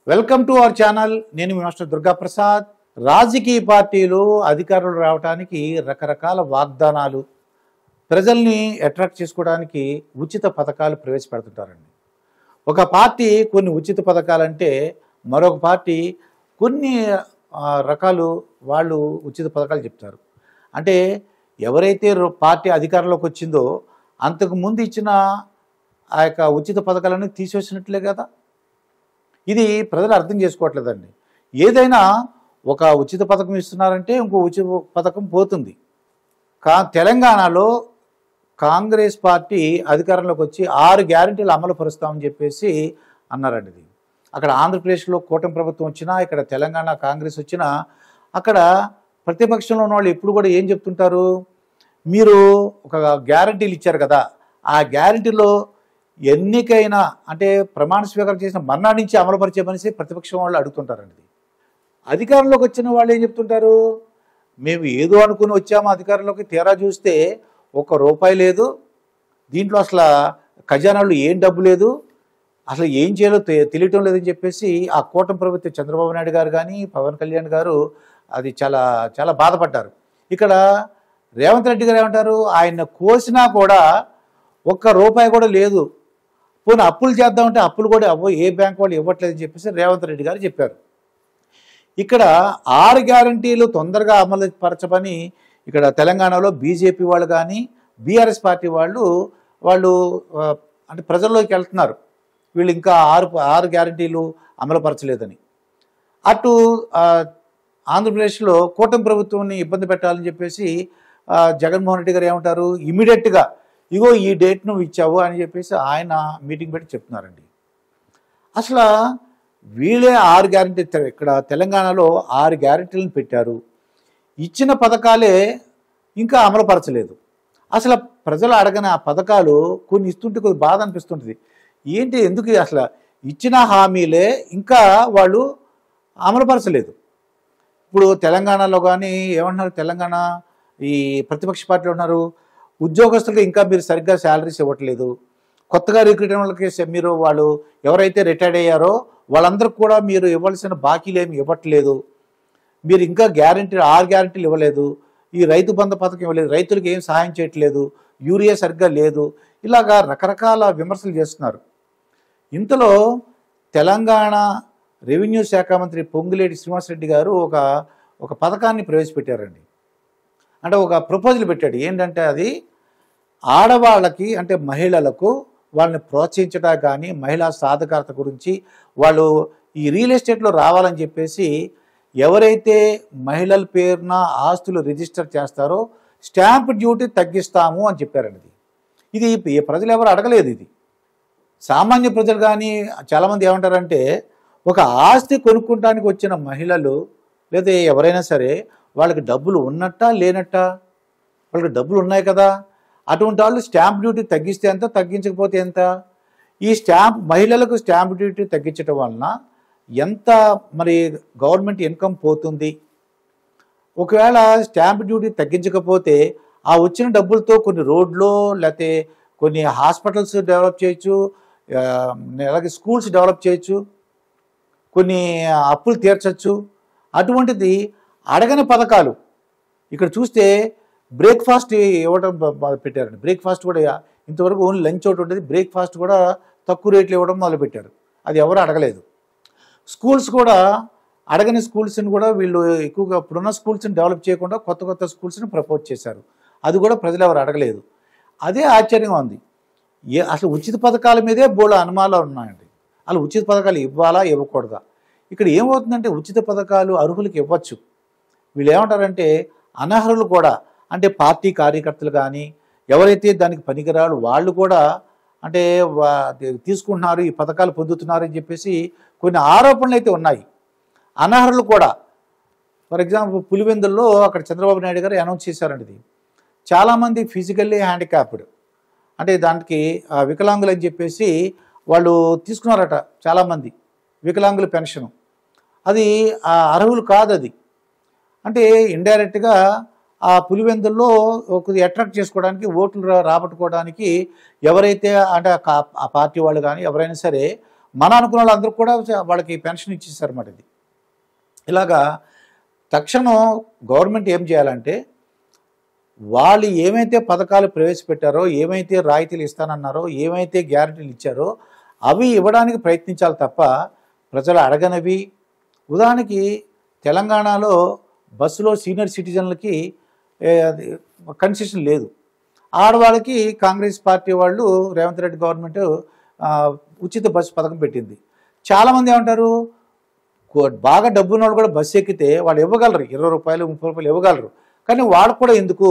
Welcome to our channel. నేను మీ master Durga Prasad. రాజకీయ పార్టీలు అధికారులు రావడానికి రకరకాల వాగ్దానాలు, ప్రజల్ని అట్రాక్ట్ చేసుకోవడానికి ఉచిత పథకాలు ప్రవేశపెడుతుంటారండి. ఒక పార్టీ కొన్ని ఉచిత పథకాలంటే మరొక పార్టీ కొన్ని రకాలు వాళ్ళు ఉచిత పథకాలు చెప్తారు. అంటే ఎవరైతే పార్టీ అధికారంలోకి వచ్చిందో అంతకుముందు ఇచ్చిన ఆ యొక్క ఉచిత పథకాలను తీసివేసినట్లే కదా. ఇది ప్రజలు అర్థం చేసుకోవట్లేదండి. ఏదైనా ఒక ఉచిత పథకం ఇస్తున్నారంటే ఇంకో ఉచిత పథకం పోతుంది. తెలంగాణలో కాంగ్రెస్ పార్టీ అధికారంలోకి వచ్చి 6 గ్యారెంటీలు అమలు పరుస్తామని చెప్పేసి అన్నారండి. ఇది అక్కడ ఆంధ్రప్రదేశ్లో కూటమి ప్రభుత్వం వచ్చినా, ఇక్కడ తెలంగాణ కాంగ్రెస్ వచ్చినా, అక్కడ ప్రతిపక్షంలో ఉన్న వాళ్ళు ఎప్పుడు కూడా ఏం చెప్తుంటారు, మీరు ఒక గ్యారెంటీలు ఇచ్చారు కదా, ఆ గ్యారెంటీలో ఎన్నికైనా అంటే ప్రమాణ స్వీకారం చేసిన మర్నాడు నుంచి అమలుపరిచే మనిషి ప్రతిపక్షం వాళ్ళు అడుగుతుంటారండి. అధికారంలోకి వచ్చిన వాళ్ళు ఏం చెప్తుంటారు, మేము ఏదో అనుకుని వచ్చాము అధికారంలోకి, తీరా చూస్తే ₹1 లేదు, దీంట్లో అసలు ఖజానాలో ఏం డబ్బు లేదు, అసలు ఏం చేయాలో తెలియటం లేదని చెప్పేసి ఆ కూటమి ప్రభుత్వం చంద్రబాబు నాయుడు గారు కానీ పవన్ కళ్యాణ్ గారు అది చాలా చాలా బాధపడ్డారు. ఇక్కడ రేవంత్ రెడ్డి గారు ఏమంటారు, ఆయన కోసినా కూడా ₹1 కూడా లేదు, పోనీ అప్పులు చేద్దామంటే అప్పులు కూడా ఏ బ్యాంక్ వాళ్ళు ఇవ్వట్లేదని చెప్పేసి రేవంత్ రెడ్డి గారు చెప్పారు. ఇక్కడ 6 గ్యారంటీలు తొందరగా అమలు పరచమని ఇక్కడ తెలంగాణలో బీజేపీ వాళ్ళు కానీ బీఆర్ఎస్ పార్టీ వాళ్ళు అంటే ప్రజల్లోకి వెళ్తున్నారు, వీళ్ళు ఇంకా 6 గ్యారంటీలు అమలుపరచలేదని. అటు ఆంధ్రప్రదేశ్లో కూటమి ప్రభుత్వాన్ని ఇబ్బంది పెట్టాలని చెప్పేసి జగన్మోహన్ రెడ్డి గారు ఏమంటారు, ఇమీడియట్గా ఇగో ఈ డేట్ నువ్వు ఇచ్చావు అని చెప్పేసి ఆయన మీటింగ్ పెట్టి చెప్తున్నారండి. అసలు వీళ్ళే 6 గ్యారెంటీ, ఇక్కడ తెలంగాణలో 6 గ్యారెంటీలను పెట్టారు, ఇచ్చిన పథకాలే ఇంకా అమలుపరచలేదు. అసలు ప్రజలు అడగని ఆ పథకాలు కొన్ని ఇస్తుంటే కొద్ది బాధ అనిపిస్తుంటుంది. ఏంటి, ఎందుకు అసలు ఇచ్చిన హామీలే ఇంకా వాళ్ళు అమలుపరచలేదు. ఇప్పుడు తెలంగాణలో కానీ ఏమంటున్నారు, తెలంగాణ ఈ ప్రతిపక్ష పార్టీలు ఉన్నారు, ఉద్యోగస్తులకు ఇంకా మీరు సరిగ్గా శాలరీస్ ఇవ్వట్లేదు, కొత్తగా రిక్రూట్ అయిన వాళ్ళకి మీరు వాళ్ళు ఎవరైతే రిటైర్డ్ అయ్యారో వాళ్ళందరికీ కూడా మీరు ఇవ్వాల్సిన బాకీలు ఏమి ఇవ్వట్లేదు, మీరు ఇంకా 6 గ్యారెంటీలు ఇవ్వలేదు, ఈ రైతు బంధు పథకం ఇవ్వలేదు, రైతులకు ఏం సహాయం చేయట్లేదు, యూరియా సరిగ్గా లేదు, ఇలాగా రకరకాల విమర్శలు చేస్తున్నారు. ఇంతలో తెలంగాణ రెవెన్యూ శాఖ మంత్రి పొంగులేటి శ్రీనివాసరెడ్డి గారు ఒక పథకాన్ని ప్రవేశపెట్టారండి. అంటే ఒక ప్రపోజల్ పెట్టాడు. ఏంటంటే అది ఆడవాళ్ళకి అంటే మహిళలకు వాళ్ళని ప్రోత్సహించడానికి కానీ మహిళా సాధికారత గురించి వాళ్ళు ఈ రియల్ ఎస్టేట్లో రావాలని చెప్పేసి ఎవరైతే మహిళల పేరున ఆస్తులు రిజిస్టర్ చేస్తారో స్టాంప్ డ్యూటీ తగ్గిస్తాము అని చెప్పారండి. ఇది ప్రజలు ఎవరు అడగలేదు. ఇది సామాన్య ప్రజలు కానీ చాలామంది ఏమంటారంటే, ఒక ఆస్తి కొనుక్కోవడానికి వచ్చిన మహిళలు లేదా ఎవరైనా సరే వాళ్ళకి డబ్బులు ఉన్నట్టా లేనట్టా, వాళ్ళకి డబ్బులు ఉన్నాయి కదా, అటువంటి వాళ్ళు స్టాంప్ డ్యూటీ తగ్గిస్తే ఎంత, తగ్గించకపోతే ఎంత, ఈ మహిళలకు స్టాంప్ డ్యూటీ తగ్గించడం వలన ఎంత మరి గవర్నమెంట్ ఇన్కమ్ పోతుంది, ఒకవేళ స్టాంప్ డ్యూటీ తగ్గించకపోతే ఆ వచ్చిన డబ్బులతో కొన్ని రోడ్లు లేకపోతే కొన్ని హాస్పిటల్స్ డెవలప్ చేయొచ్చు, అలాగే స్కూల్స్ డెవలప్ చేయొచ్చు, కొన్ని అప్పులు తీర్చచ్చు. అటువంటిది అడగని పథకాలు. ఇక్కడ చూస్తే బ్రేక్ఫాస్ట్ ఇవ్వడం పెట్టారండి. బ్రేక్ఫాస్ట్ కూడా ఇంతవరకు ఓన్లీ లంచ్ ఒకటి ఉంటుంది, బ్రేక్ఫాస్ట్ కూడా తక్కువ రేట్లు ఇవ్వడం మొదలుపెట్టారు. అది ఎవరు అడగలేదు. స్కూల్స్ కూడా అడగని స్కూల్స్ని కూడా వీళ్ళు ఎక్కువగా ఇప్పుడున్న స్కూల్స్ని డెవలప్ చేయకుండా కొత్త స్కూల్స్ని ప్రపోజ్ చేశారు. అది కూడా ప్రజలు ఎవరు అడగలేదు. అదే ఆశ్చర్యంగా ఉంది. అసలు ఉచిత పథకాల మీదే బోల్డ్ అనుమానాలు ఉన్నాయండి. అసలు ఉచిత పథకాలు ఇవ్వాలా ఇవ్వకూడదా? ఇక్కడ ఏమవుతుందంటే ఉచిత పథకాలు అర్హులకు ఇవ్వచ్చు. వీళ్ళు ఏమంటారంటే అనర్హులు కూడా, అంటే పార్టీ కార్యకర్తలు కానీ ఎవరైతే దానికి పనికిరాడు వాళ్ళు కూడా అంటే తీసుకుంటున్నారు, ఈ పథకాలు పొందుతున్నారని చెప్పేసి కొన్ని ఆరోపణలు అయితే ఉన్నాయి. అనర్హులు కూడా, ఫర్ ఎగ్జాంపుల్ పులివెందుల్లో అక్కడ చంద్రబాబు నాయుడు గారు అనౌన్స్ చేశారండి. ఇది చాలామంది ఫిజికల్లీ హ్యాండిక్యాప్డ్ అంటే దానికి వికలాంగులు అని చెప్పేసి వాళ్ళు తీసుకున్నారట చాలామంది, వికలాంగుల పెన్షను. అది అర్హులు కాదు. అది అంటే ఇండైరెక్ట్గా ఆ పులివెందుల్లో అట్రాక్ట్ చేసుకోవడానికి, ఓట్లు రాబట్టుకోవడానికి ఎవరైతే అంటే ఆ పార్టీ వాళ్ళు కానీ ఎవరైనా సరే మన అనుకున్న వాళ్ళందరూ కూడా వాళ్ళకి పెన్షన్ ఇచ్చేసారన్నమాట. ఇది ఇలాగా తక్షణం గవర్నమెంట్ ఏం చేయాలంటే వాళ్ళు ఏమైతే పథకాలు ప్రవేశపెట్టారో, ఏమైతే రాయితీలు ఇస్తానన్నారో, ఏమైతే గ్యారెంటీలు ఇచ్చారో అవి ఇవ్వడానికి ప్రయత్నించాలి తప్ప ప్రజలు అడగనవి. ఉదాహరణకి తెలంగాణలో బస్సులో సీనియర్ సిటిజన్లకి కన్సెషన్ లేదు. ఆడవాళ్ళకి కాంగ్రెస్ పార్టీ వాళ్ళు రేవంత్ రెడ్డి గవర్నమెంట్ ఉచిత బస్సు పథకం పెట్టింది. చాలామంది ఏమంటారు, బాగా డబ్బున్న వాళ్ళు కూడా బస్సు ఎక్కితే వాళ్ళు ఇవ్వగలరు, 20 రూపాయలు 30 రూపాయలు ఇవ్వగలరు. కానీ వాళ్ళకు కూడా ఎందుకు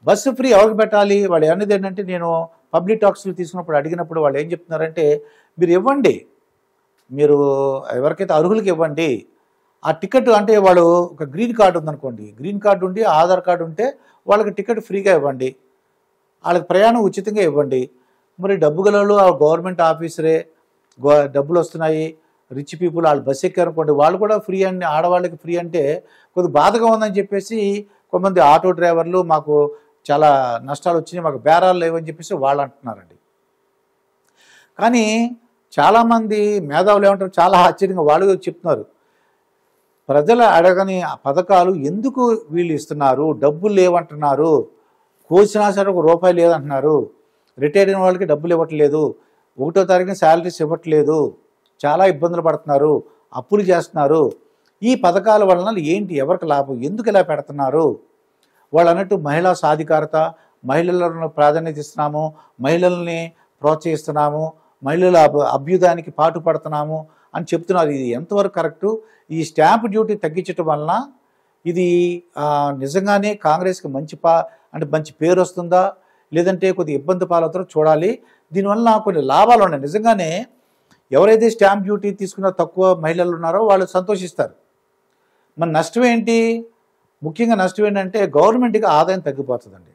బస్సు ఫ్రీ ఎవరికి పెట్టాలి? వాళ్ళు అనేది ఏంటంటే, నేను పబ్లిక్ టాక్స్లు తీసుకున్నప్పుడు అడిగినప్పుడు వాళ్ళు ఏం చెప్తున్నారంటే, మీరు ఇవ్వండి, మీరు ఎవరికైతే అర్హులకి ఇవ్వండి. ఆ టికెట్ అంటే వాళ్ళు ఒక గ్రీన్ కార్డు ఉందనుకోండి, గ్రీన్ కార్డు ఉండి ఆధార్ కార్డు ఉంటే వాళ్ళకి టికెట్ ఫ్రీగా ఇవ్వండి, వాళ్ళకి ప్రయాణం ఉచితంగా ఇవ్వండి. మరి డబ్బు గలవాళ్ళు ఆ గవర్నమెంట్ ఆఫీసరే, డబ్బులు వస్తున్నాయి, రిచ్ పీపుల్ వాళ్ళు బస్సు ఎక్కారనుకోండి, వాళ్ళు కూడా ఫ్రీ అని, ఆడవాళ్ళకి ఫ్రీ అంటే కొద్ది బాధగా ఉందని చెప్పేసి కొంతమంది ఆటో డ్రైవర్లు మాకు చాలా నష్టాలు వచ్చినాయి, మాకు బేరాలు లేవని చెప్పేసి వాళ్ళు అంటున్నారండి. కానీ చాలామంది మేధావులు ఏమంటారు, చాలా ఆశ్చర్యంగా వాళ్ళు చెప్తున్నారు, ప్రజలు అడగని పథకాలు ఎందుకు వీళ్ళు ఇస్తున్నారు, డబ్బులు లేవంటున్నారు, కోసినా సరే ₹1 లేదంటున్నారు, రిటైర్ అయిన వాళ్ళకి డబ్బులు ఇవ్వట్లేదు, 1వ తారీఖున శాలరీస్ ఇవ్వట్లేదు, చాలా ఇబ్బందులు పడుతున్నారు, అప్పులు చేస్తున్నారు. ఈ పథకాల వలన ఏంటి, ఎవరికి లాభం, ఎందుకు ఇలా పెడుతున్నారు? వాళ్ళు అన్నట్టు మహిళా సాధికారత, మహిళలను ప్రాధాన్యత ఇస్తున్నాము, మహిళల్ని ప్రోత్సహిస్తున్నాము, మహిళల అభ్యుదయానికి పాటుపడుతున్నాము అని చెప్తున్నారు. ఇది ఎంతవరకు కరెక్టు? ఈ స్టాంప్ డ్యూటీ తగ్గించడం వలన ఇది నిజంగానే కాంగ్రెస్కి అంటే మంచి పేరు వస్తుందా, లేదంటే కొద్దిగా ఇబ్బంది పాలవుతారో చూడాలి. దీనివల్ల కొన్ని లాభాలు ఉన్నాయి. నిజంగానే ఎవరైతే స్టాంప్ డ్యూటీ తీసుకున్న తక్కువ మహిళలు ఉన్నారో వాళ్ళు సంతోషిస్తారు. మన నష్టం ఏంటి? ముఖ్యంగా నష్టం ఏంటంటే గవర్నమెంట్కి ఆదాయం తగ్గిపోతుందండి.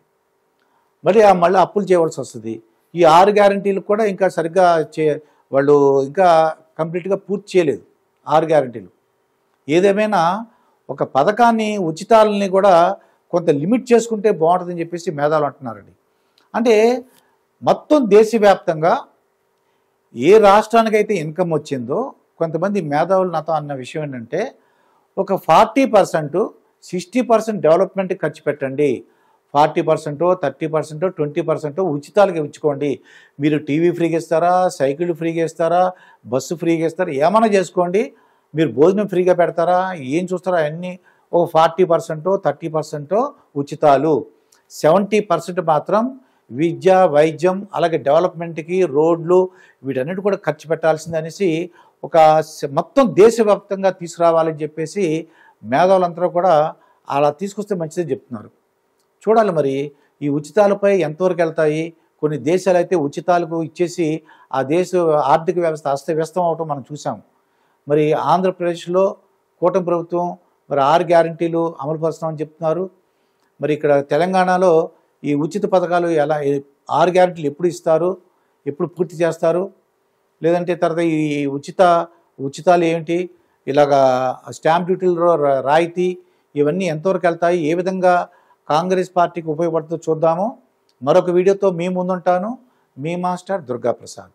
మళ్ళీ అప్పులు చేయవలసి వస్తుంది. ఈ 6 గ్యారంటీలు కూడా ఇంకా సరిగ్గా వాళ్ళు ఇంకా కంప్లీట్గా పూర్తి చేయలేదు 6 గ్యారంటీలు. ఏదేమైనా ఒక పథకాన్ని, ఉచితాలని కూడా కొంత లిమిట్ చేసుకుంటే బాగుంటుందని చెప్పేసి మేధావులు అంటున్నారండి. అంటే మొత్తం దేశవ్యాప్తంగా ఏ రాష్ట్రానికైతే ఇన్కమ్ వచ్చిందో, కొంతమంది మేధావులు నాతో అన్న విషయం ఏంటంటే, ఒక 40%, 60% డెవలప్మెంట్ ఖర్చు పెట్టండి, 40%, 30%, 20% ఉచితాలుగా ఇచ్చుకోండి. మీరు టీవీ ఫ్రీగా ఇస్తారా, సైకిల్ ఫ్రీగా ఇస్తారా, బస్సు ఫ్రీగా ఇస్తారా, ఏమైనా చేసుకోండి. మీరు భోజనం ఫ్రీగా పెడతారా, ఏం చూస్తారా, అన్నీ ఒక 40%, 30% ఉచితాలు, 70% మాత్రం విద్య, వైద్యం, అలాగే డెవలప్మెంట్కి, రోడ్లు, వీటన్నిటి కూడా ఖర్చు పెట్టాల్సింది అనేసి ఒక మొత్తం దేశవ్యాప్తంగా తీసుకురావాలని చెప్పేసి మేధావులందరూ కూడా అలా తీసుకొస్తే మంచిదని చెప్తున్నారు. చూడాలి మరి ఈ ఉచితాలపై ఎంతవరకు వెళ్తాయి. కొన్ని దేశాలు అయితే ఉచితాలకు ఇచ్చేసి ఆ దేశ ఆర్థిక వ్యవస్థ అస్తవ్యస్తం అవటం మనం చూసాం. మరి ఆంధ్రప్రదేశ్లో కూటమి ప్రభుత్వం మరి 6 గ్యారంటీలు అమలు పరుస్తామని చెప్తున్నారు. మరి ఇక్కడ తెలంగాణలో ఈ ఉచిత పథకాలు ఎలా, 6 గ్యారంటీలు ఎప్పుడు ఇస్తారు, ఎప్పుడు పూర్తి చేస్తారు, లేదంటే తర్వాత ఈ ఉచితాలు ఏంటి, ఇలాగా స్టాంప్ డ్యూటీలో రాయితీ, ఇవన్నీ ఎంతవరకు వెళ్తాయి, ఏ విధంగా కాంగ్రెస్ పార్టీకి ఉపయోగపడుతుందో చూద్దాము. మరొక వీడియోతో మీ ముందుంటాను. మీ మాస్టర్ దుర్గాప్రసాద్.